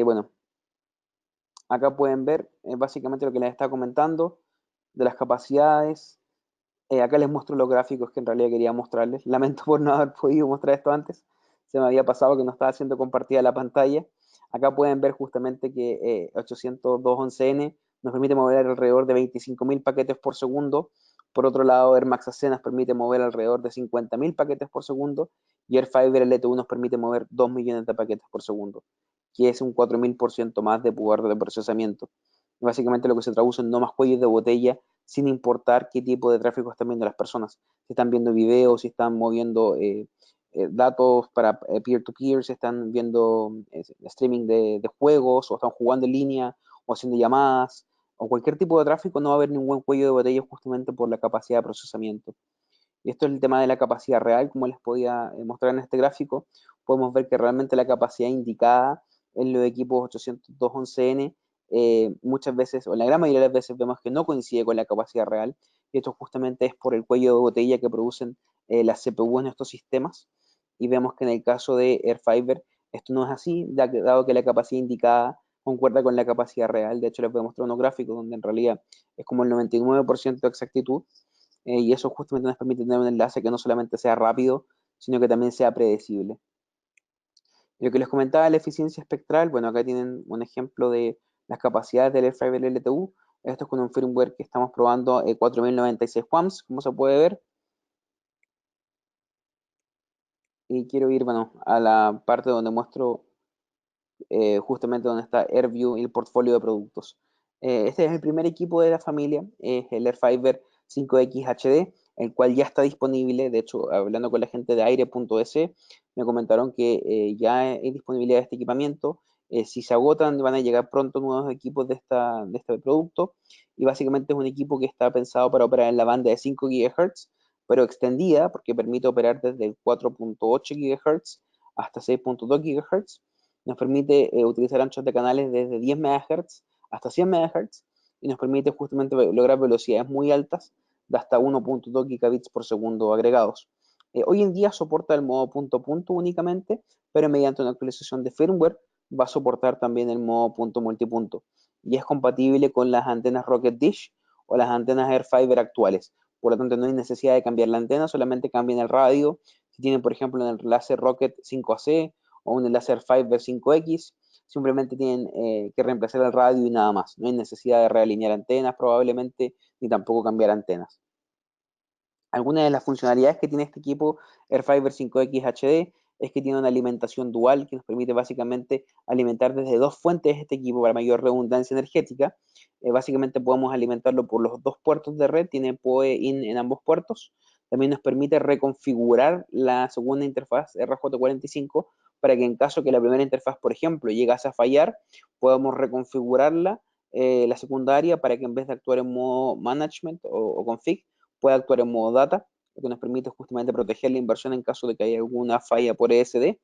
bueno, acá pueden ver básicamente lo que les estaba comentando de las capacidades. Acá les muestro los gráficos que en realidad quería mostrarles. Lamento por no haber podido mostrar esto antes. Se me había pasado que no estaba haciendo compartida la pantalla. Acá pueden ver justamente que 802.11n nos permite mover alrededor de 25.000 paquetes por segundo. Por otro lado, Air Max AC nos permite mover alrededor de 50.000 paquetes por segundo. Y Airfiber LTU nos permite mover 2 millones de paquetes por segundo, que es un 4.000% más de poder de procesamiento. Básicamente lo que se traduce en no más cuellos de botella, sin importar qué tipo de tráfico están viendo las personas. Si están viendo videos, si están moviendo datos para peer-to-peer, si están viendo streaming de juegos, o están jugando en línea, o haciendo llamadas, o cualquier tipo de tráfico, no va a haber ningún cuello de botella justamente por la capacidad de procesamiento. Y esto es el tema de la capacidad real, como les podía mostrar en este gráfico. Podemos ver que realmente la capacidad indicada en los equipos 802.11n muchas veces, o la gran mayoría de las veces, vemos que no coincide con la capacidad real. Y esto justamente es por el cuello de botella que producen las CPU en estos sistemas. Y vemos que en el caso de Airfiber esto no es así, dado que la capacidad indicada concuerda con la capacidad real. De hecho, les voy a mostrar unos gráficos donde en realidad es como el 99% de exactitud. Y eso justamente nos permite tener un enlace que no solamente sea rápido, sino que también sea predecible. Y lo que les comentaba de la eficiencia espectral, bueno, acá tienen un ejemplo de las capacidades del Airfiber LTU. Esto es con un firmware que estamos probando 4096 WAMs, como se puede ver. Y quiero ir, bueno, a la parte donde muestro justamente donde está AirView y el portfolio de productos. Este es el primer equipo de la familia, es el Airfiber 5X HD, el cual ya está disponible. De hecho, hablando con la gente de aire.es, me comentaron que ya hay disponibilidad de este equipamiento. Si se agotan, van a llegar pronto nuevos equipos de este producto. Y básicamente es un equipo que está pensado para operar en la banda de 5 GHz, pero extendida, porque permite operar desde el 4.8 GHz hasta 6.2 GHz. Nos permite utilizar anchos de canales desde 10 MHz hasta 100 MHz y nos permite justamente lograr velocidades muy altas de hasta 1.2 gigabits por segundo agregados. Hoy en día soporta el modo punto a punto únicamente, pero mediante una actualización de firmware va a soportar también el modo punto multipunto y es compatible con las antenas Rocket Dish o las antenas Airfiber actuales. Por lo tanto, no hay necesidad de cambiar la antena, solamente cambian el radio. Si tienen, por ejemplo, el enlace Rocket 5AC o un enlace Airfiber 5X, simplemente tienen que reemplazar el radio y nada más. No hay necesidad de realinear antenas probablemente, ni tampoco cambiar antenas. Algunas de las funcionalidades que tiene este equipo Airfiber 5X HD es que tiene una alimentación dual que nos permite básicamente alimentar desde dos fuentes este equipo para mayor redundancia energética. Básicamente podemos alimentarlo por los dos puertos de red, tiene PoE-in en ambos puertos. También nos permite reconfigurar la segunda interfaz RJ45 para que en caso que la primera interfaz, por ejemplo, llegase a fallar, podamos reconfigurarla, la secundaria, para que en vez de actuar en modo management o config, puede actuar en modo data, lo que nos permite justamente proteger la inversión en caso de que haya alguna falla por ESD.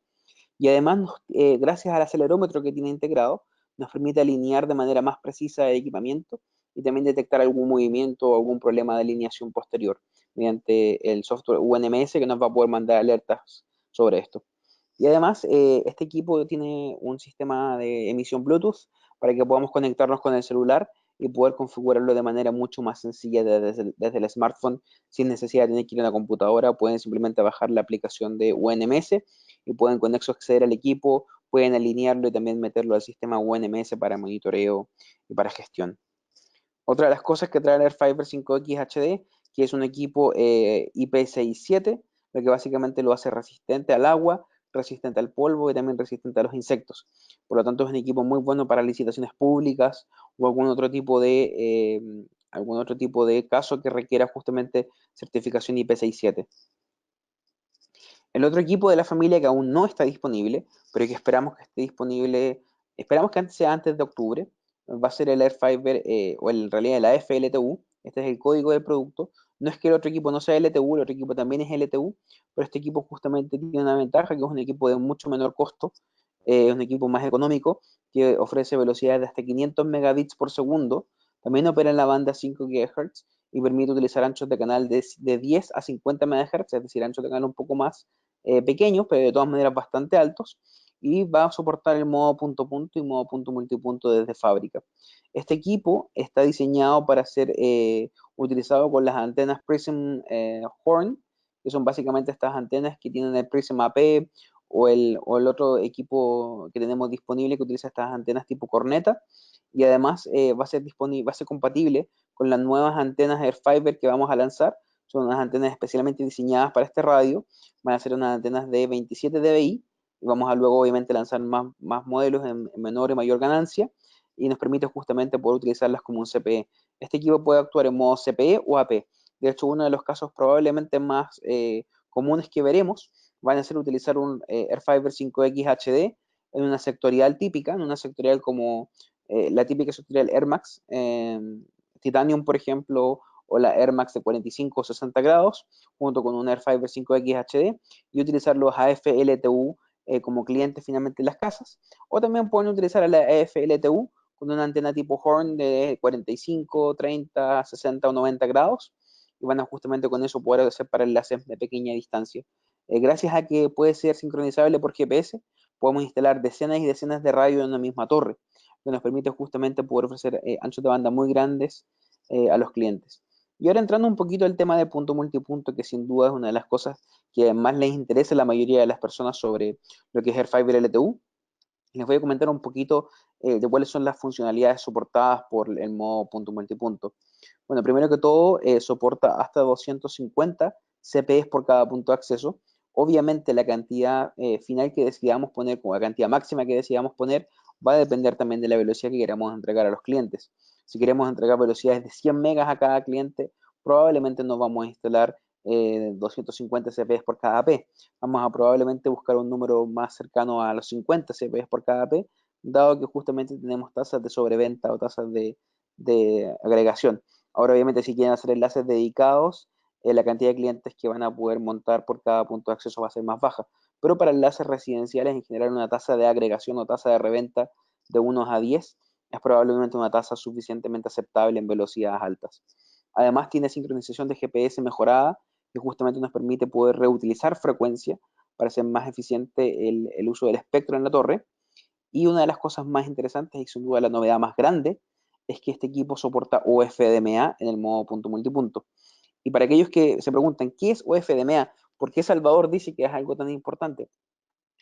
Y además, gracias al acelerómetro que tiene integrado, nos permite alinear de manera más precisa el equipamiento y también detectar algún movimiento o algún problema de alineación posterior mediante el software UNMS que nos va a poder mandar alertas sobre esto. Y además, este equipo tiene un sistema de emisión Bluetooth para que podamos conectarnos con el celular y poder configurarlo de manera mucho más sencilla desde el smartphone, sin necesidad de tener que ir a una computadora. Pueden simplemente bajar la aplicación de UNMS y pueden con eso acceder al equipo, pueden alinearlo y también meterlo al sistema UNMS para monitoreo y para gestión. Otra de las cosas que trae el Airfiber 5X HD, que es un equipo IP67, lo que básicamente lo hace resistente al agua, resistente al polvo y también resistente a los insectos. Por lo tanto, es un equipo muy bueno para licitaciones públicas o algún otro tipo de caso que requiera justamente certificación IP67. El otro equipo de la familia que aún no está disponible, pero que esperamos que esté disponible, esperamos que sea antes de octubre, va a ser el Airfiber, o en realidad el AFLTU. Este es el código del producto. No es que el otro equipo no sea LTU, el otro equipo también es LTU, pero este equipo justamente tiene una ventaja, que es un equipo de mucho menor costo, es un equipo más económico, que ofrece velocidades de hasta 500 megabits por segundo, también opera en la banda 5 GHz y permite utilizar anchos de canal de 10 a 50 MHz, es decir, anchos de canal un poco más pequeños, pero de todas maneras bastante altos, y va a soportar el modo punto punto y modo punto multipunto desde fábrica. Este equipo está diseñado para ser utilizado con las antenas Prism Horn, que son básicamente estas antenas que tienen el Prism AP o el otro equipo que tenemos disponible que utiliza estas antenas tipo corneta, y además va a ser compatible con las nuevas antenas Airfiber que vamos a lanzar. Son unas antenas especialmente diseñadas para este radio, van a ser unas antenas de 27 dBi, y vamos a luego obviamente lanzar más modelos en menor y mayor ganancia, y nos permite justamente poder utilizarlas como un CPE. Este equipo puede actuar en modo CPE o AP. De hecho, uno de los casos probablemente más comunes que veremos van a ser utilizar un Airfiber 5X HD en una sectorial típica, en una sectorial como la típica sectorial Air Max, Titanium, por ejemplo, o la Air Max de 45 o 60 grados, junto con un Airfiber 5X HD, y utilizar los AFLTU como clientes finalmente en las casas. O también pueden utilizar la AFLTU con una antena tipo Horn de 45, 30, 60 o 90 grados, y van a justamente con eso poder hacer para enlaces de pequeña distancia. Gracias a que puede ser sincronizable por GPS, podemos instalar decenas y decenas de radios en una misma torre, que nos permite justamente poder ofrecer anchos de banda muy grandes a los clientes. Y ahora entrando un poquito al tema de punto multipunto, que sin duda es una de las cosas que más les interesa a la mayoría de las personas sobre lo que es AirFiber LTU, les voy a comentar un poquito de cuáles son las funcionalidades soportadas por el modo punto multipunto. Bueno, primero que todo, soporta hasta 250 CPEs por cada punto de acceso. Obviamente la cantidad final que decidamos poner, como la cantidad máxima que decidamos poner, va a depender también de la velocidad que queramos entregar a los clientes. Si queremos entregar velocidades de 100 megas a cada cliente, probablemente no vamos a instalar 250 CPEs por cada P. Vamos a probablemente buscar un número más cercano a los 50 CPEs por cada P, dado que justamente tenemos tasas de sobreventa o tasas de agregación. Ahora, obviamente, si quieren hacer enlaces dedicados, la cantidad de clientes que van a poder montar por cada punto de acceso va a ser más baja. Pero para enlaces residenciales, en general, una tasa de agregación o tasa de reventa de 1 a 10 es probablemente una tasa suficientemente aceptable en velocidades altas. Además, tiene sincronización de GPS mejorada, que justamente nos permite poder reutilizar frecuencia para hacer más eficiente el uso del espectro en la torre. Y una de las cosas más interesantes y sin duda la novedad más grande es que este equipo soporta OFDMA en el modo punto multipunto. Y para aquellos que se preguntan, ¿qué es OFDMA? ¿Por qué Salvador dice que es algo tan importante?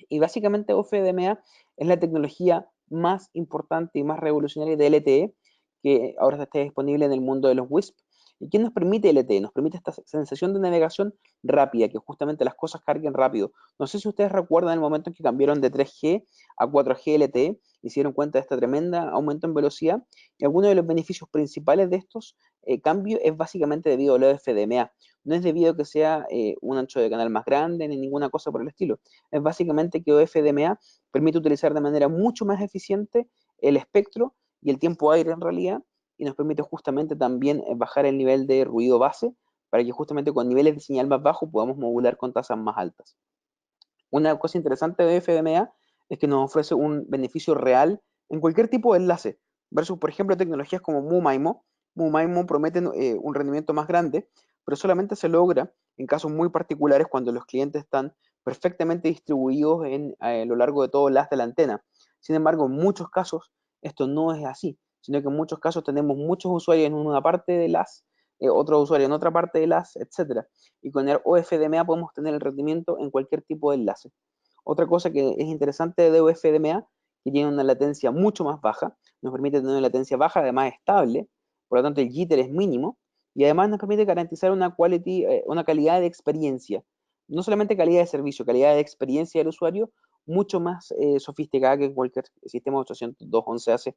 Y básicamente OFDMA es la tecnología más importante y más revolucionaria de LTE que ahora está disponible en el mundo de los WISP. ¿Y qué nos permite LTE? Nos permite esta sensación de navegación rápida, que justamente las cosas carguen rápido. No sé si ustedes recuerdan el momento en que cambiaron de 3G a 4G LTE, y se dieron cuenta de este tremendo aumento en velocidad, y alguno de los beneficios principales de estos cambios es básicamente debido al FDMA. No es debido a que sea un ancho de canal más grande ni ninguna cosa por el estilo. Es básicamente que OFDMA permite utilizar de manera mucho más eficiente el espectro y el tiempo aire en realidad, y nos permite justamente también bajar el nivel de ruido base para que justamente con niveles de señal más bajos podamos modular con tasas más altas. Una cosa interesante de FDMA es que nos ofrece un beneficio real en cualquier tipo de enlace, versus, por ejemplo, tecnologías como MU-MIMO. MU-MIMO prometen un rendimiento más grande, pero solamente se logra en casos muy particulares cuando los clientes están perfectamente distribuidos a lo largo de todo el haz de la antena. Sin embargo, en muchos casos esto no es así, sino que en muchos casos tenemos muchos usuarios en una parte del haz, otros usuarios en otra parte del haz, etcétera. Y con el OFDMA podemos tener el rendimiento en cualquier tipo de enlace. Otra cosa que es interesante de OFDMA, que tiene una latencia mucho más baja, nos permite tener una latencia baja, además estable, por lo tanto el jitter es mínimo, y además nos permite garantizar una calidad de experiencia, no solamente calidad de servicio, calidad de experiencia del usuario, mucho más sofisticada que cualquier sistema 802.11ac,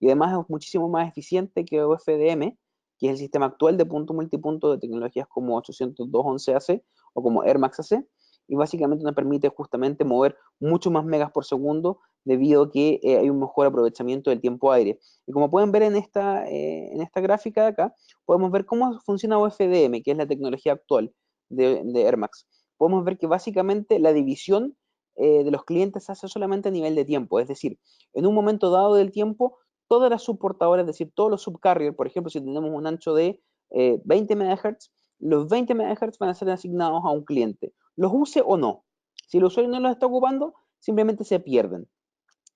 y además es muchísimo más eficiente que OFDM, que es el sistema actual de punto multipunto de tecnologías como 802.11ac o como Air Max AC, y básicamente nos permite justamente mover mucho más megas por segundo debido a que hay un mejor aprovechamiento del tiempo aire. Y como pueden ver en esta gráfica de acá, podemos ver cómo funciona OFDM, que es la tecnología actual de Air Max. Podemos ver que básicamente la división de los clientes se hace solamente a nivel de tiempo, es decir, en un momento dado del tiempo, todas las subportadoras, es decir, todos los subcarriers, por ejemplo, si tenemos un ancho de 20 MHz, los 20 MHz van a ser asignados a un cliente, los use o no. Si el usuario no los está ocupando, simplemente se pierden.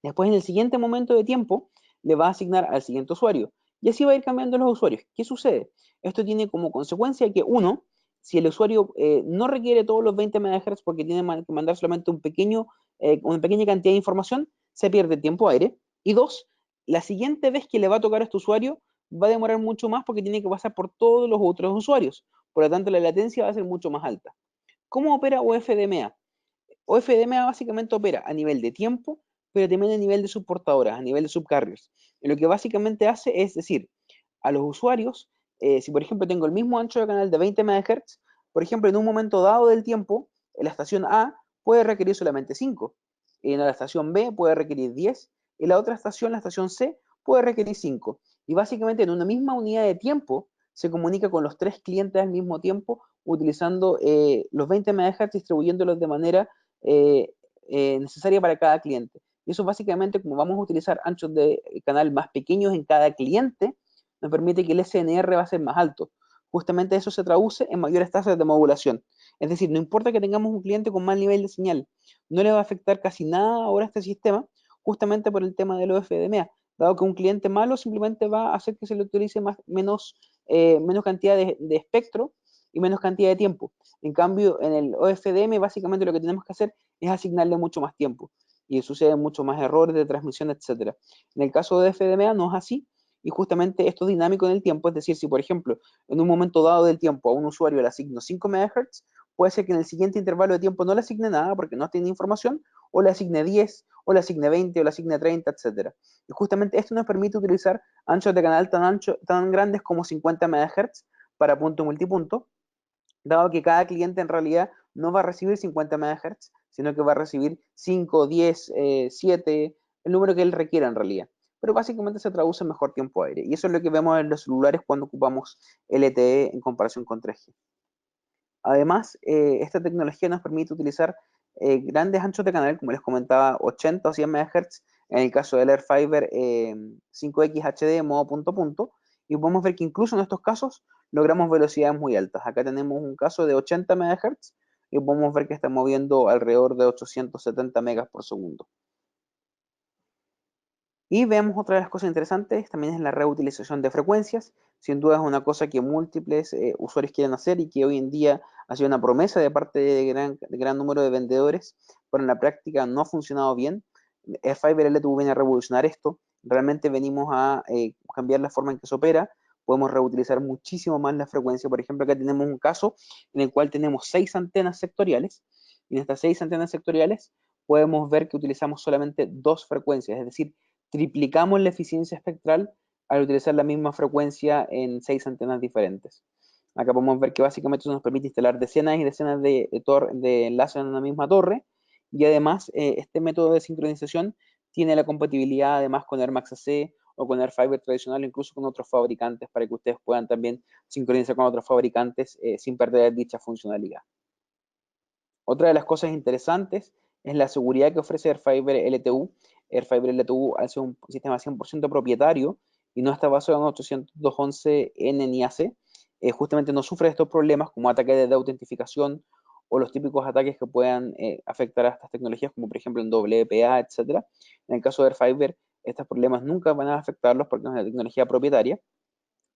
Después, en el siguiente momento de tiempo, le va a asignar al siguiente usuario. Y así va a ir cambiando los usuarios. ¿Qué sucede? Esto tiene como consecuencia que, uno, si el usuario no requiere todos los 20 MHz porque tiene que mandar solamente una pequeña cantidad de información, se pierde tiempo aire. Y dos, la siguiente vez que le va a tocar a este usuario, va a demorar mucho más porque tiene que pasar por todos los otros usuarios. Por lo tanto, la latencia va a ser mucho más alta. ¿Cómo opera UFDMA? OFDMA básicamente opera a nivel de tiempo, pero también a nivel de subportadoras, a nivel de subcarriers. Y lo que básicamente hace es decir, a los usuarios, si por ejemplo tengo el mismo ancho de canal de 20 MHz, por ejemplo, en un momento dado del tiempo, la estación A puede requerir solamente 5, en la estación B puede requerir 10, y la otra estación, la estación C, puede requerir 5. Y básicamente en una misma unidad de tiempo se comunica con los tres clientes al mismo tiempo utilizando los 20 MHz, distribuyéndolos de manera necesaria para cada cliente. Y eso básicamente, como vamos a utilizar anchos de canal más pequeños en cada cliente, nos permite que el SNR va a ser más alto. Justamente eso se traduce en mayores tasas de modulación. Es decir, no importa que tengamos un cliente con mal nivel de señal, no le va a afectar casi nada ahora este sistema, justamente por el tema del OFDMA, dado que un cliente malo simplemente va a hacer que se le utilice menos cantidad de espectro y menos cantidad de tiempo. En cambio, en el OFDM básicamente lo que tenemos que hacer es asignarle mucho más tiempo y suceden mucho más errores de transmisión, etc. En el caso de FDMA no es así y justamente esto es dinámico en el tiempo, es decir, si por ejemplo en un momento dado del tiempo a un usuario le asigno 5 MHz, puede ser que en el siguiente intervalo de tiempo no le asigne nada porque no tiene información, o le asigne 10, o le asigne 20, o le asigne 30, etc. Y justamente esto nos permite utilizar anchos de canal tan grandes como 50 MHz para punto multipunto, dado que cada cliente en realidad no va a recibir 50 MHz, sino que va a recibir 5, 10, 7, el número que él requiera en realidad. Pero básicamente se traduce en mejor tiempo aire. Y eso es lo que vemos en los celulares cuando ocupamos LTE en comparación con 3G. Además, esta tecnología nos permite utilizar grandes anchos de canal, como les comentaba, 80 o 100 MHz, en el caso del AirFiber 5X HD modo punto a punto, y podemos ver que incluso en estos casos logramos velocidades muy altas. Acá tenemos un caso de 80 MHz y podemos ver que está moviendo alrededor de 870 megas por segundo. Y veamos otra de las cosas interesantes, también es la reutilización de frecuencias. Sin duda es una cosa que múltiples usuarios quieren hacer y que hoy en día ha sido una promesa de parte de gran número de vendedores, pero en la práctica no ha funcionado bien. Fiber LTE viene a revolucionar esto. Realmente venimos a cambiar la forma en que se opera. Podemos reutilizar muchísimo más la frecuencia. Por ejemplo, acá tenemos un caso en el cual tenemos 6 antenas sectoriales. Y en estas 6 antenas sectoriales podemos ver que utilizamos solamente 2 frecuencias, es decir, triplicamos la eficiencia espectral al utilizar la misma frecuencia en 6 antenas diferentes. Acá podemos ver que básicamente eso nos permite instalar decenas y decenas de enlaces en una misma torre y además este método de sincronización tiene la compatibilidad además con AirMax AC o con AirFiber tradicional, incluso con otros fabricantes para que ustedes puedan también sincronizar con otros fabricantes sin perder dicha funcionalidad. Otra de las cosas interesantes es la seguridad que ofrece AirFiber LTU. AirFiber LTU al ser un sistema 100% propietario y no está basado en 802.11n ni AC, justamente no sufre estos problemas como ataques de autentificación o los típicos ataques que puedan afectar a estas tecnologías, como por ejemplo en WPA, etc. En el caso de AirFiber, estos problemas nunca van a afectarlos porque es una tecnología propietaria.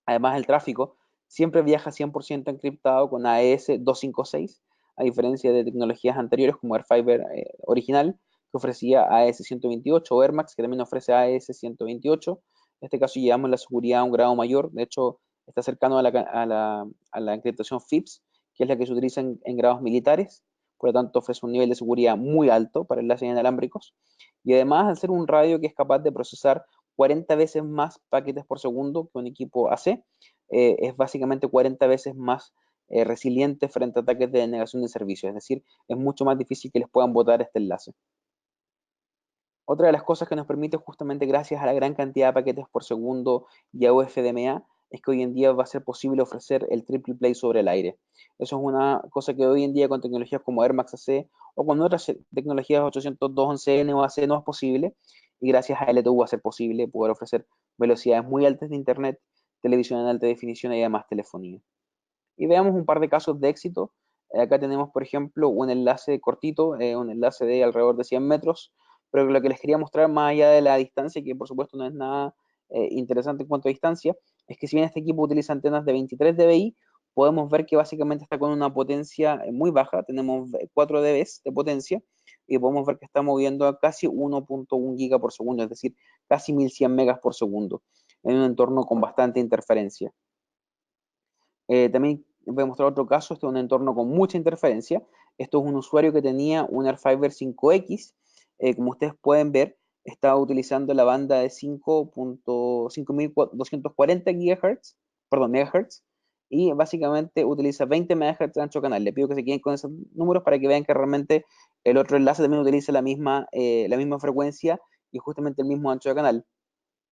Además, el tráfico siempre viaja 100% encriptado con AES 256, a diferencia de tecnologías anteriores como AirFiber original, que ofrecía AES 128, o AirMax, que también ofrece AES 128. En este caso llevamos la seguridad a un grado mayor, de hecho está cercano a la encriptación FIPS, que es la que se utiliza en grados militares, por lo tanto ofrece un nivel de seguridad muy alto para enlaces inalámbricos, y además al ser un radio que es capaz de procesar 40 veces más paquetes por segundo que un equipo AC, es básicamente 40 veces más resiliente frente a ataques de denegación de servicio, es decir, es mucho más difícil que les puedan botar este enlace. Otra de las cosas que nos permite justamente gracias a la gran cantidad de paquetes por segundo y a UFDMA es que hoy en día va a ser posible ofrecer el triple play sobre el aire. Eso es una cosa que hoy en día con tecnologías como AirMax AC o con otras tecnologías 802.11n o AC no es posible, y gracias a LTU va a ser posible poder ofrecer velocidades muy altas de internet, televisión en alta definición y además telefonía. Y veamos un par de casos de éxito Acá tenemos, por ejemplo, un enlace cortito, un enlace de alrededor de 100 metros, pero lo que les quería mostrar más allá de la distancia, que por supuesto no es nada interesante en cuanto a distancia, es que si bien este equipo utiliza antenas de 23 dBi, podemos ver que básicamente está con una potencia muy baja, tenemos 4 dB de potencia, y podemos ver que está moviendo a casi 1.1 giga por segundo, es decir, casi 1100 megas por segundo, en un entorno con bastante interferencia. También voy a mostrar otro caso, este es un entorno con mucha interferencia. Esto es un usuario que tenía un AirFiber 5X. Como ustedes pueden ver, estaba utilizando la banda de 5.240 GHz, perdón, megahertz, y básicamente utiliza 20 MHz de ancho canal. Le pido que se queden con esos números para que vean que realmente el otro enlace también utiliza la misma frecuencia y justamente el mismo ancho de canal.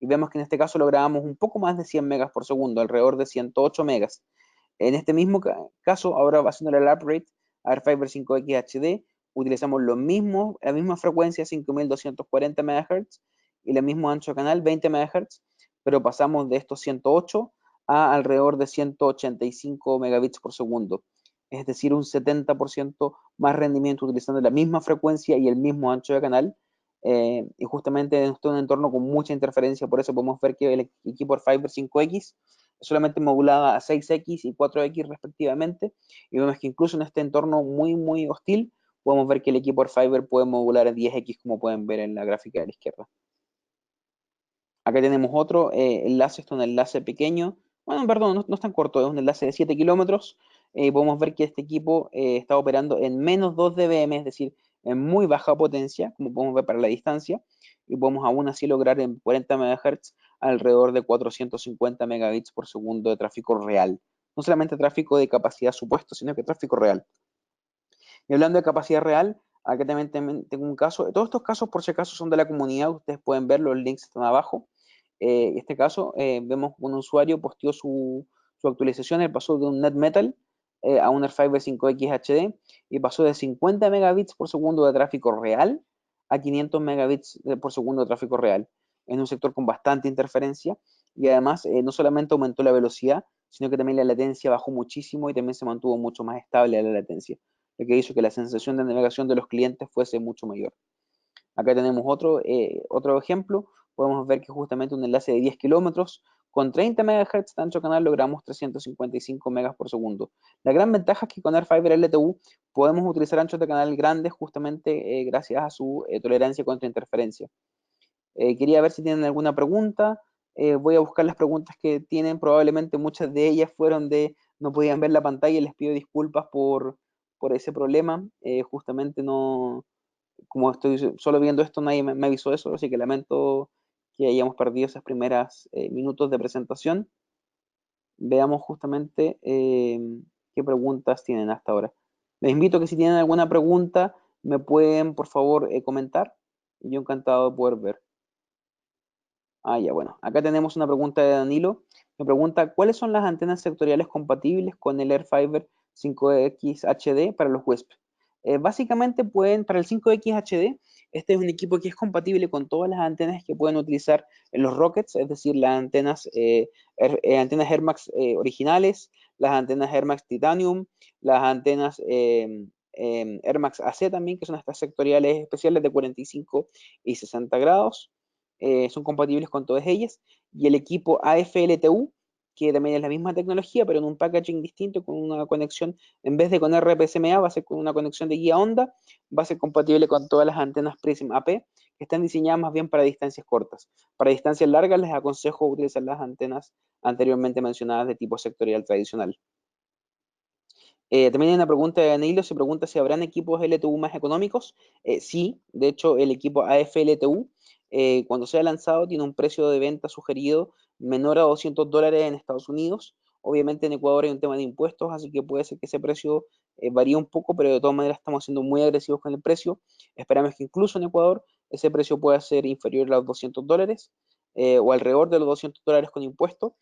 Y vemos que en este caso lográbamos un poco más de 100 megas por segundo, alrededor de 108 megas. En este mismo caso, ahora haciendo el upgrade a AirFiber 5X HD, utilizamos la misma frecuencia, 5240 MHz, y el mismo ancho de canal, 20 MHz, pero pasamos de estos 108 a alrededor de 185 megabits por segundo. Es decir, un 70% más rendimiento utilizando la misma frecuencia y el mismo ancho de canal. Y justamente en un entorno con mucha interferencia, por eso podemos ver que el equipo AirFiber 5X solamente modulada a 6X y 4X respectivamente, y vemos que incluso en este entorno muy hostil, podemos ver que el equipo Airfiber puede modular a 10X como pueden ver en la gráfica de la izquierda. Acá tenemos otro enlace, esto es un enlace pequeño, bueno, perdón, no es tan corto, es un enlace de 7 kilómetros. Podemos ver que este equipo está operando en menos 2 dBm, es decir, en muy baja potencia, como podemos ver para la distancia, y podemos aún así lograr en 40 MHz alrededor de 450 megabits por segundo de tráfico real. No solamente tráfico de capacidad supuesto, sino que tráfico real. Y hablando de capacidad real, acá también tengo un caso. Todos estos casos, por si acaso, son de la comunidad. Ustedes pueden ver, los links están abajo. En este caso, vemos un usuario posteó su actualización. Él pasó de un NetMetal a un AirFiber 5X HD y pasó de 50 megabits por segundo de tráfico real a 500 megabits por segundo de tráfico real, en un sector con bastante interferencia. Y además, no solamente aumentó la velocidad, sino que también la latencia bajó muchísimo y también se mantuvo mucho más estable la latencia, lo que hizo que la sensación de navegación de los clientes fuese mucho mayor. Acá tenemos otro ejemplo, podemos ver que justamente un enlace de 10 kilómetros con 30 MHz de ancho canal logramos 355 megas por segundo. La gran ventaja es que con AirFiber LTU podemos utilizar anchos de canal grandes justamente gracias a su tolerancia contra interferencia. Quería ver si tienen alguna pregunta. Voy a buscar las preguntas que tienen. Probablemente muchas de ellas fueron de no podían ver la pantalla y les pido disculpas por ese problema. Justamente no, como estoy solo viendo esto, nadie me avisó eso, así que lamento que hayamos perdido esos primeros minutos de presentación. Veamos justamente qué preguntas tienen hasta ahora. Les invito a que si tienen alguna pregunta, me pueden por favor comentar. Yo encantado de poder ver. Ya, bueno. Acá tenemos una pregunta de Danilo. Me pregunta, ¿cuáles son las antenas sectoriales compatibles con el AirFiber 5X HD para los WISP? Básicamente pueden, para el 5X HD, este es un equipo que es compatible con todas las antenas que pueden utilizar en los Rockets, es decir, las antenas Air Max originales, las antenas Air Max Titanium, las antenas Air Max AC también, que son estas sectoriales especiales de 45 y 60 grados, son compatibles con todas ellas, y el equipo AFLTU, que también es la misma tecnología, pero en un packaging distinto, con una conexión, en vez de con RPSMA, va a ser con una conexión de guía onda, va a ser compatible con todas las antenas Prism AP, que están diseñadas más bien para distancias cortas. Para distancias largas les aconsejo utilizar las antenas anteriormente mencionadas de tipo sectorial tradicional. También hay una pregunta de Danilo, se pregunta si habrán equipos LTU más económicos. Sí, de hecho el equipo AFLTU, cuando sea lanzado, tiene un precio de venta sugerido menor a $200 en Estados Unidos. Obviamente en Ecuador hay un tema de impuestos, así que puede ser que ese precio varíe un poco, pero de todas maneras estamos siendo muy agresivos con el precio. Esperamos que incluso en Ecuador ese precio pueda ser inferior a los $200 o alrededor de los $200 con impuestos.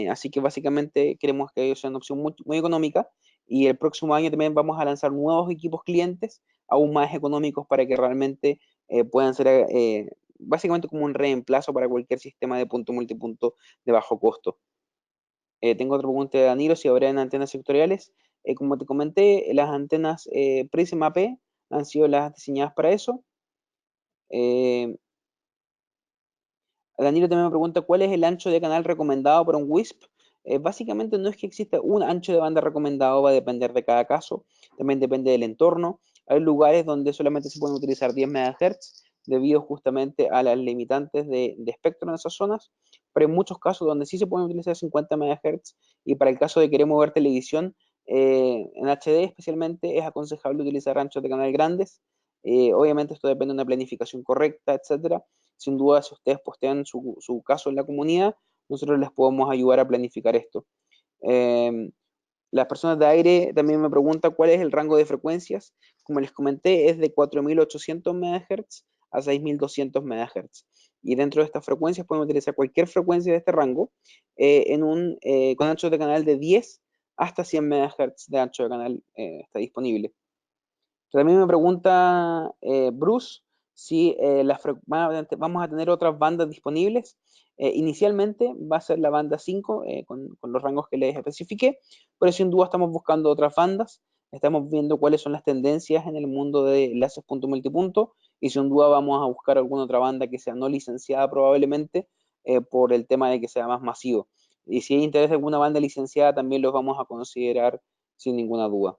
Así que básicamente queremos que sea una opción muy económica, y el próximo año también vamos a lanzar nuevos equipos clientes aún más económicos para que realmente puedan ser básicamente como un reemplazo para cualquier sistema de punto multipunto de bajo costo. Tengo otra pregunta de Danilo, si habrá antenas sectoriales. Como te comenté, las antenas Prisma P han sido las diseñadas para eso. Danilo también me pregunta cuál es el ancho de canal recomendado para un WISP. Básicamente no es que exista un ancho de banda recomendado, va a depender de cada caso, también depende del entorno. Hay lugares donde solamente se pueden utilizar 10 MHz debido justamente a las limitantes de espectro en esas zonas, pero hay muchos casos donde sí se pueden utilizar 50 MHz y para el caso de querer ver televisión en HD especialmente es aconsejable utilizar anchos de canal grandes. Obviamente esto depende de una planificación correcta, etcétera. Sin duda, si ustedes postean su caso en la comunidad, nosotros les podemos ayudar a planificar esto. Eh, las personas de aire también me preguntan cuál es el rango de frecuencias. Como les comenté, es de 4.800 MHz a 6.200 MHz. Y dentro de estas frecuencias podemos utilizar cualquier frecuencia de este rango con ancho de canal de 10 hasta 100 MHz de ancho de canal está disponible. También me pregunta Bruce si vamos a tener otras bandas disponibles. Inicialmente va a ser la banda 5 con los rangos que les especifiqué, pero sin duda estamos buscando otras bandas. Estamos viendo cuáles son las tendencias en el mundo de enlaces punto multipunto y sin duda vamos a buscar alguna otra banda que sea no licenciada probablemente por el tema de que sea más masivo. Y si hay interés de alguna banda licenciada también los vamos a considerar sin ninguna duda.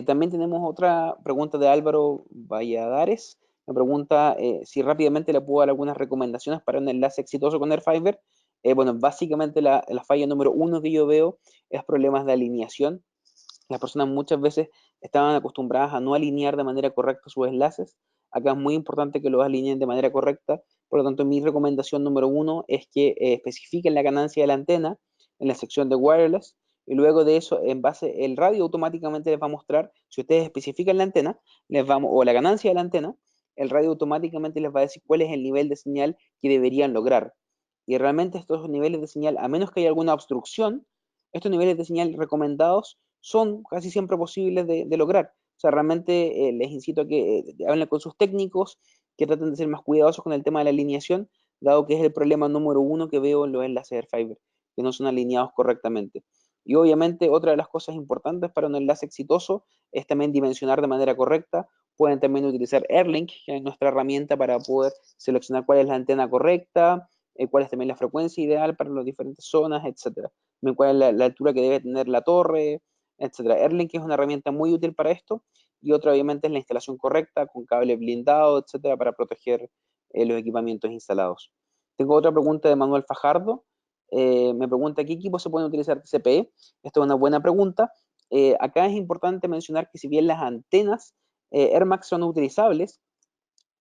También tenemos otra pregunta de Álvaro Valladares. Me pregunta si rápidamente le puedo dar algunas recomendaciones para un enlace exitoso con AirFiber. Bueno, básicamente la falla número uno que yo veo es problemas de alineación. Las personas muchas veces estaban acostumbradas a no alinear de manera correcta sus enlaces. Acá es muy importante que los alineen de manera correcta. Por lo tanto, mi recomendación número uno es que especifiquen la ganancia de la antena en la sección de wireless y luego de eso, en base, el radio automáticamente les va a mostrar, si ustedes especifican la antena, o la ganancia de la antena, el radio automáticamente les va a decir cuál es el nivel de señal que deberían lograr. Y realmente estos niveles de señal, a menos que haya alguna obstrucción, estos niveles de señal recomendados son casi siempre posibles de lograr. O sea, realmente les incito a que hablen con sus técnicos, que traten de ser más cuidadosos con el tema de la alineación, dado que es el problema número uno que veo en los enlaces AirFiber, que no son alineados correctamente. Y obviamente otra de las cosas importantes para un enlace exitoso es también dimensionar de manera correcta. Pueden también utilizar Airlink, que es nuestra herramienta para poder seleccionar cuál es la antena correcta, cuál es también la frecuencia ideal para las diferentes zonas, etcétera. También cuál es la altura que debe tener la torre, etcétera. Airlink es una herramienta muy útil para esto y otra obviamente es la instalación correcta con cable blindado, etcétera, para proteger los equipamientos instalados. Tengo otra pregunta de Manuel Fajardo. Me pregunta qué equipos se pueden utilizar TCP. Esta es una buena pregunta. Acá es importante mencionar que si bien las antenas AirMax son utilizables,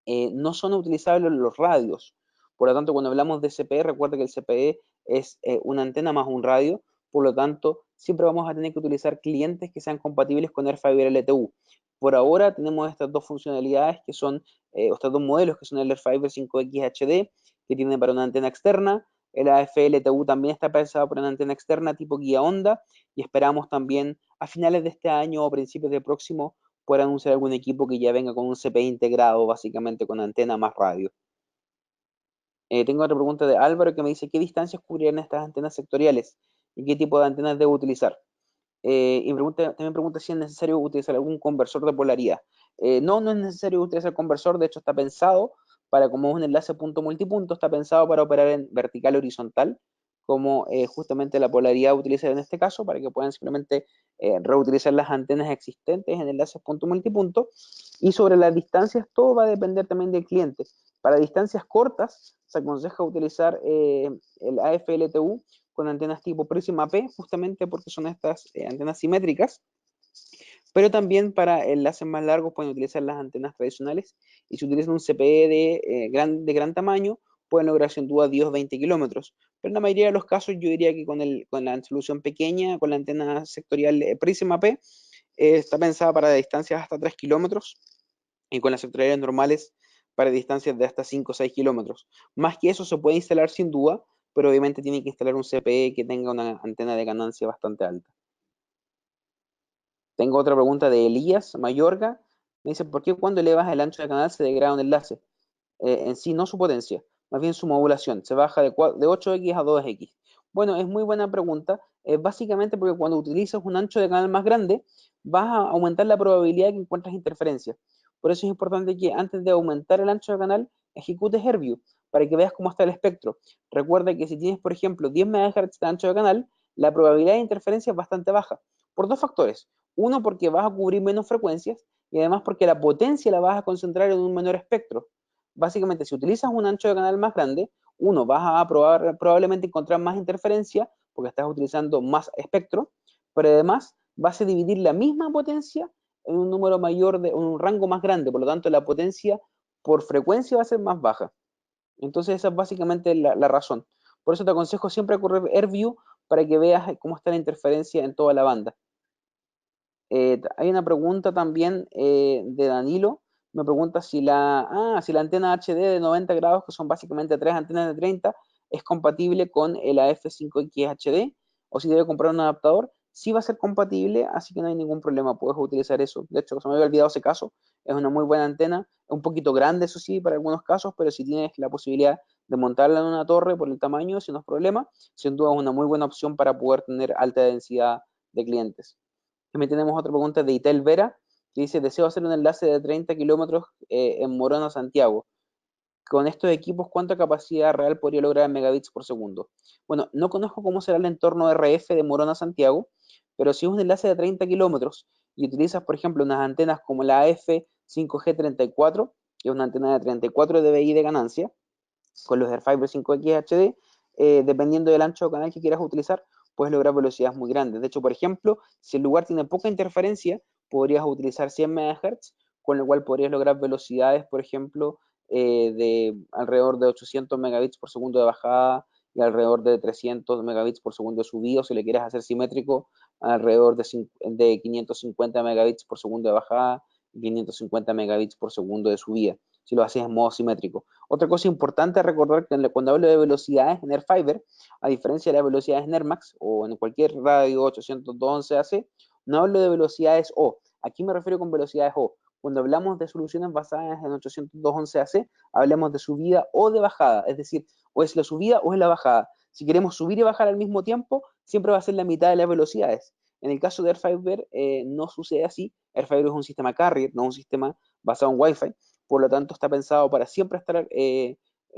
no son utilizables los radios. Por lo tanto, cuando hablamos de CPE, recuerda que el CPE es una antena más un radio. Por lo tanto, siempre vamos a tener que utilizar clientes que sean compatibles con AirFiber LTU. Por ahora tenemos estas dos funcionalidades que son, estos dos modelos que son el AirFiber 5X HD, que tiene para una antena externa. El AFLTU también está pensado para una antena externa tipo guía onda y esperamos también a finales de este año o principios del próximo poder anunciar algún equipo que ya venga con un CPI integrado, básicamente con antena más radio. Tengo otra pregunta de Álvaro que me dice, ¿qué distancias cubrirán estas antenas sectoriales? ¿Y qué tipo de antenas debo utilizar? Y también pregunta si es necesario utilizar algún conversor de polaridad. No, no es necesario utilizar conversor, de hecho está pensado para, como es un enlace punto multipunto, está pensado para operar en vertical horizontal, como justamente la polaridad utiliza en este caso, para que puedan simplemente reutilizar las antenas existentes en enlaces punto multipunto. Y sobre las distancias, todo va a depender también del cliente. Para distancias cortas, se aconseja utilizar el AFLTU con antenas tipo Prisma P, justamente porque son estas antenas simétricas, pero también para enlaces más largos pueden utilizar las antenas tradicionales y si utilizan un CPE de gran tamaño, pueden lograr sin duda 10 o 20 kilómetros. Pero en la mayoría de los casos yo diría que con la solución pequeña, con la antena sectorial Prisma P, está pensada para distancias hasta 3 kilómetros y con las sectoriales normales para distancias de hasta 5 o 6 kilómetros. Más que eso se puede instalar sin duda, pero obviamente tiene que instalar un CPE que tenga una antena de ganancia bastante alta. Tengo otra pregunta de Elías Mayorga. Me dice, ¿por qué cuando elevas el ancho de canal se degrada un enlace? En sí no su potencia, más bien su modulación. Se baja de 8X a 2X. Bueno, es muy buena pregunta. Básicamente porque cuando utilizas un ancho de canal más grande, vas a aumentar la probabilidad de que encuentres interferencias. Por eso es importante que antes de aumentar el ancho de canal, ejecutes AirView para que veas cómo está el espectro. Recuerda que si tienes, por ejemplo, 10 MHz de ancho de canal, la probabilidad de interferencia es bastante baja, por dos factores. Uno, porque vas a cubrir menos frecuencias y además porque la potencia la vas a concentrar en un menor espectro. Básicamente, si utilizas un ancho de canal más grande, uno, vas a probablemente encontrar más interferencia porque estás utilizando más espectro, pero además vas a dividir la misma potencia en un número mayor, en un rango más grande, por lo tanto la potencia por frecuencia va a ser más baja. Entonces esa es básicamente la razón. Por eso te aconsejo siempre correr AirView para que veas cómo está la interferencia en toda la banda. Hay una pregunta también de Danilo. Me pregunta si la antena HD de 90 grados, que son básicamente tres antenas de 30, es compatible con el AF5X HD o si debe comprar un adaptador. Sí va a ser compatible, así que no hay ningún problema, puedes utilizar eso. De hecho, se me había olvidado ese caso. Es una muy buena antena, un poquito grande, eso sí, para algunos casos, pero si tienes la posibilidad de montarla en una torre por el tamaño, si no es problema, sin duda es una muy buena opción para poder tener alta densidad de clientes. También tenemos otra pregunta de Itel Vera, que dice, deseo hacer un enlace de 30 kilómetros en Morona, Santiago. Con estos equipos, ¿cuánta capacidad real podría lograr en megabits por segundo? Bueno, no conozco cómo será el entorno RF de Morona, Santiago, pero si es un enlace de 30 kilómetros y utilizas, por ejemplo, unas antenas como la AF5G34, que es una antena de 34 dBi de ganancia, con los AirFiber 5X HD, dependiendo del ancho de canal que quieras utilizar, puedes lograr velocidades muy grandes. De hecho, por ejemplo, si el lugar tiene poca interferencia, podrías utilizar 100 MHz, con lo cual podrías lograr velocidades, por ejemplo, de alrededor de 800 megabits por segundo de bajada y alrededor de 300 megabits por segundo de subida, o si le quieres hacer simétrico, alrededor de 550 megabits por segundo de bajada y 550 megabits por segundo de subida, si lo haces en modo simétrico. Otra cosa importante a recordar que cuando hablo de velocidades en AirFiber, a diferencia de las velocidades en AirMax o en cualquier radio 802.11ac, no hablo de velocidades O. Aquí me refiero con velocidades O. Cuando hablamos de soluciones basadas en 802.11ac, hablamos de subida o de bajada, es decir, o es la subida o es la bajada. Si queremos subir y bajar al mismo tiempo, siempre va a ser la mitad de las velocidades. En el caso de AirFiber no sucede así. AirFiber es un sistema carrier, no un sistema basado en Wi-Fi. Por lo tanto, está pensado para siempre estar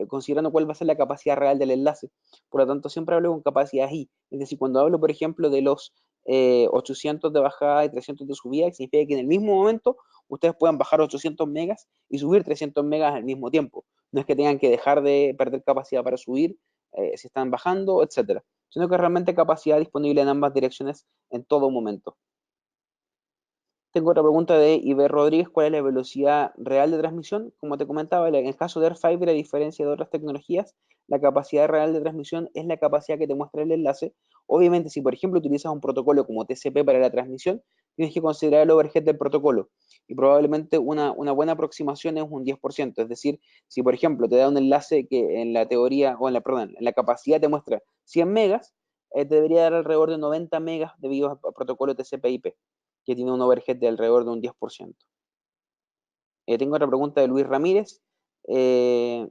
considerando cuál va a ser la capacidad real del enlace. Por lo tanto, siempre hablo con capacidad I. Es decir, cuando hablo, por ejemplo, de los 800 de bajada y 300 de subida, significa que en el mismo momento ustedes puedan bajar 800 megas y subir 300 megas al mismo tiempo. No es que tengan que dejar de perder capacidad para subir si están bajando, etcétera, sino que realmente capacidad disponible en ambas direcciones en todo momento. Tengo otra pregunta de Iber Rodríguez, ¿cuál es la velocidad real de transmisión? Como te comentaba, en el caso de AirFiber, a diferencia de otras tecnologías, la capacidad real de transmisión es la capacidad que te muestra el enlace. Obviamente, si por ejemplo utilizas un protocolo como TCP para la transmisión, tienes que considerar el overhead del protocolo. Y probablemente una buena aproximación es un 10%. Es decir, si por ejemplo te da un enlace que en la teoría, o perdón, en la capacidad te muestra 100 megas, te debería dar alrededor de 90 megas debido al protocolo TCP/IP, que tiene un overhead de alrededor de un 10%. Tengo otra pregunta de Luis Ramírez. Eh,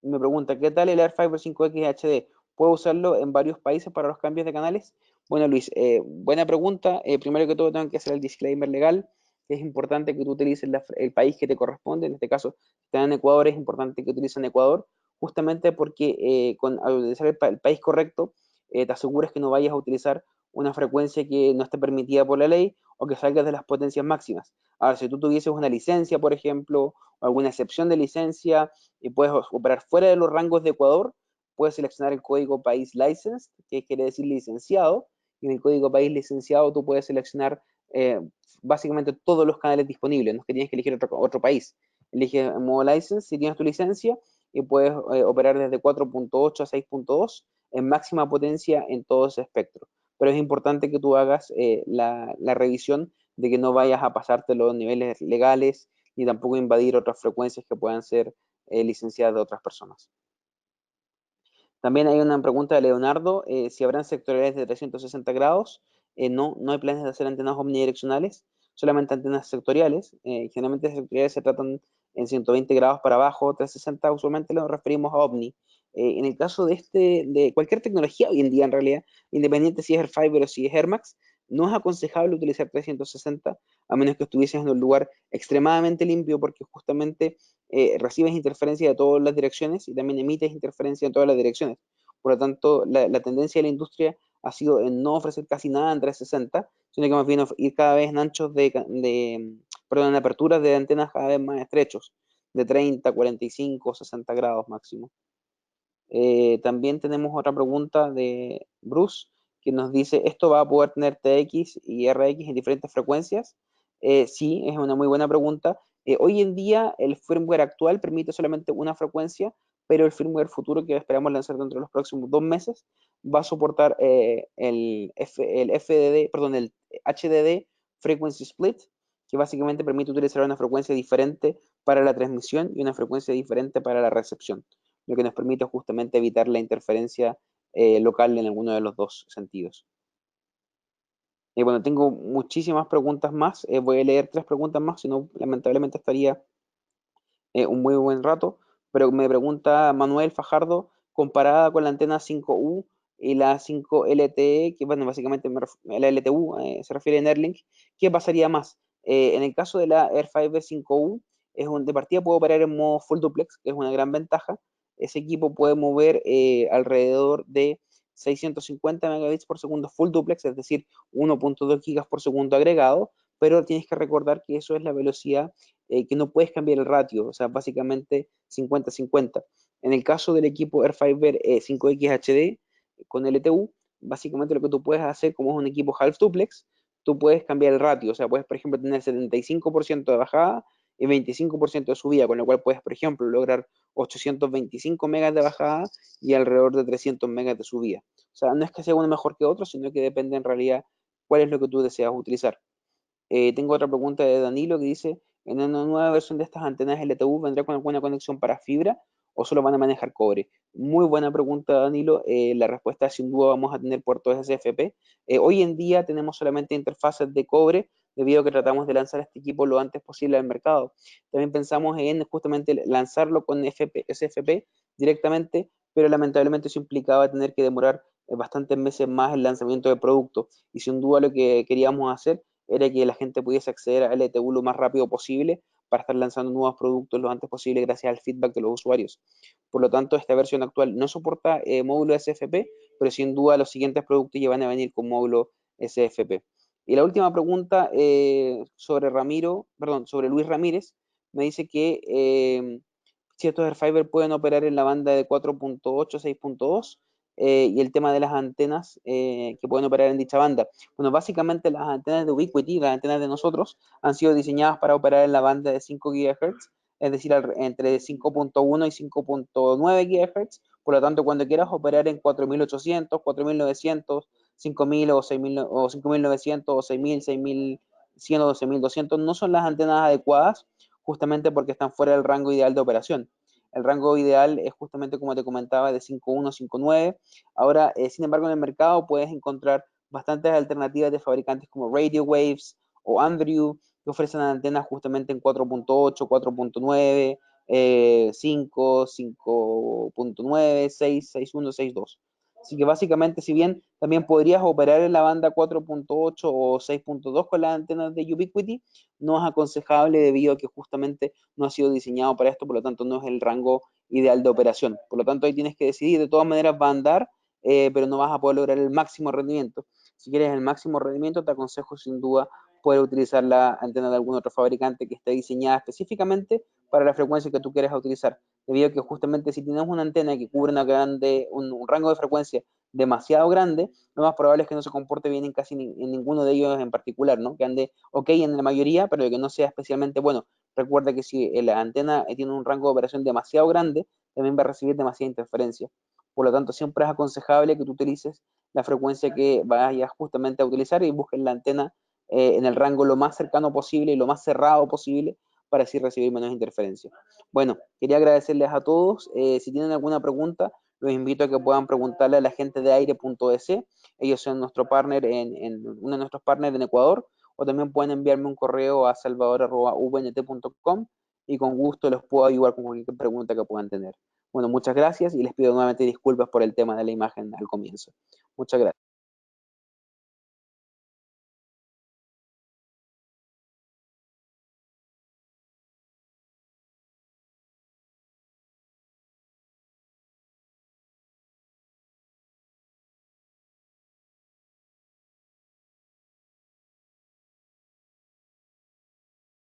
Me pregunta, ¿qué tal el AirFiber 5X HD? ¿Puedo usarlo en varios países para los cambios de canales? Bueno, Luis, buena pregunta. Primero que todo, tengo que hacer el disclaimer legal, que es importante que tú utilices el país que te corresponde. En este caso, si estás en Ecuador, es importante que utilicen Ecuador, justamente porque al utilizar el país correcto, te aseguras que no vayas a utilizar una frecuencia que no esté permitida por la ley o que salgas de las potencias máximas. Ahora, si tú tuvieses una licencia, por ejemplo, o alguna excepción de licencia, y puedes operar fuera de los rangos de Ecuador, puedes seleccionar el código país licensed, que quiere decir licenciado, y en el código país licenciado tú puedes seleccionar básicamente todos los canales disponibles, no es que tienes que elegir otro país. Elige en modo license si tienes tu licencia y puedes operar desde 4.8 a 6.2 en máxima potencia en todo ese espectro. Pero es importante que tú hagas la revisión de que no vayas a pasarte los niveles legales ni tampoco invadir otras frecuencias que puedan ser licenciadas de otras personas. También hay una pregunta de Leonardo, si habrán sectoriales de 360 grados. No, no hay planes de hacer antenas omnidireccionales, solamente antenas sectoriales. Generalmente sectoriales se tratan en 120 grados para abajo, 360 usualmente nos referimos a OVNI. En el caso de cualquier tecnología hoy en día en realidad, independiente si es Airfiber o si es Air Max, no es aconsejable utilizar 360 a menos que estuvieses en un lugar extremadamente limpio porque justamente recibes interferencia de todas las direcciones y también emites interferencia en todas las direcciones. Por lo tanto, la tendencia de la industria ha sido en no ofrecer casi nada en 360, sino que más bien ir cada vez en anchos perdón, en aperturas de antenas cada vez más estrechos, de 30, 45, 60 grados máximo. También tenemos otra pregunta de Bruce, que nos dice, ¿esto va a poder tener TX y RX en diferentes frecuencias? Sí, es una muy buena pregunta. Hoy en día el firmware actual permite solamente una frecuencia, pero el firmware futuro que esperamos lanzar dentro de los próximos 2 meses va a soportar el FDD, perdón, el HDD Frequency Split, que básicamente permite utilizar una frecuencia diferente para la transmisión y una frecuencia diferente para la recepción, lo que nos permite justamente evitar la interferencia local en alguno de los dos sentidos. Bueno, tengo muchísimas preguntas más. Voy a leer 3 preguntas más, si no, lamentablemente estaría un muy buen rato. Pero me pregunta Manuel Fajardo, comparada con la antena 5U y la 5 LTE, que bueno, básicamente la LTU se refiere a Nerlink, ¿qué pasaría más? En el caso de la AirFiber 5U, de partida puede operar en modo full duplex, que es una gran ventaja. Ese equipo puede mover alrededor de 650 megabits por segundo full duplex, es decir, 1.2 gigas por segundo agregado, pero tienes que recordar que eso es la velocidad que no puedes cambiar el ratio, o sea, básicamente 50-50. En el caso del equipo Airfiber 5X HD con LTU, básicamente lo que tú puedes hacer, como es un equipo half duplex, tú puedes cambiar el ratio, o sea, puedes, por ejemplo, tener 75% de bajada y 25% de subida, con lo cual puedes, por ejemplo, lograr 825 megas de bajada y alrededor de 300 megas de subida. O sea, no es que sea uno mejor que otro, sino que depende en realidad cuál es lo que tú deseas utilizar. Tengo otra pregunta de Danilo que dice, ¿en una nueva versión de estas antenas LTU vendrá con alguna conexión para fibra o solo van a manejar cobre? Muy buena pregunta, Danilo. La respuesta es sin duda vamos a tener puertos SFP. Hoy en día tenemos solamente interfaces de cobre debido a que tratamos de lanzar este equipo lo antes posible al mercado. También pensamos en justamente lanzarlo con SFP directamente, pero lamentablemente eso implicaba tener que demorar bastantes meses más el lanzamiento del producto. Y sin duda lo que queríamos hacer era que la gente pudiese acceder a LTU lo más rápido posible para estar lanzando nuevos productos lo antes posible gracias al feedback de los usuarios. Por lo tanto, esta versión actual no soporta módulo SFP, pero sin duda los siguientes productos ya van a venir con módulo SFP. Y la última pregunta sobre Luis Ramírez, me dice que si estos Airfiber pueden operar en la banda de 4.8, 6.2 y el tema de las antenas que pueden operar en dicha banda. Bueno, básicamente las antenas de Ubiquiti, las antenas de nosotros, han sido diseñadas para operar en la banda de 5 GHz, es decir, entre 5.1 y 5.9 GHz. Por lo tanto, cuando quieras operar en 4800, 4900, 5000 o 6000 o 5900 o 6000, 6100 o 12200, no son las antenas adecuadas justamente porque están fuera del rango ideal de operación. El rango ideal es justamente como te comentaba de 5.1, 5.9. Ahora, sin embargo, en el mercado puedes encontrar bastantes alternativas de fabricantes como Radio Waves o Andrew que ofrecen antenas justamente en 4.8, 4.9, 5, 5.9, 6, 6.1, 6.2. Así que básicamente, si bien también podrías operar en la banda 4.8 o 6.2 con las antenas de Ubiquiti, no es aconsejable debido a que justamente no ha sido diseñado para esto, por lo tanto no es el rango ideal de operación. Por lo tanto ahí tienes que decidir, de todas maneras va a andar, pero no vas a poder lograr el máximo rendimiento. Si quieres el máximo rendimiento, te aconsejo sin duda poder utilizar la antena de algún otro fabricante que esté diseñada específicamente para la frecuencia que tú quieras utilizar. Debido a que justamente si tienes una antena que cubre un rango de frecuencia demasiado grande, lo más probable es que no se comporte bien en ninguno de ellos en particular, ¿no? Que ande ok en la mayoría, pero que no sea especialmente bueno. Recuerda que si la antena tiene un rango de operación demasiado grande, también va a recibir demasiada interferencia. Por lo tanto, siempre es aconsejable que tú utilices la frecuencia que vayas justamente a utilizar y busques la antena en el rango lo más cercano posible y lo más cerrado posible para así recibir menos interferencia. Bueno, quería agradecerles a todos. Si tienen alguna pregunta, los invito a que puedan preguntarle a la gente de aire.es. Ellos son nuestro partner uno de nuestros partners en Ecuador, o también pueden enviarme un correo a salvador.vnt.com y con gusto los puedo ayudar con cualquier pregunta que puedan tener. Bueno, muchas gracias y les pido nuevamente disculpas por el tema de la imagen al comienzo. Muchas gracias.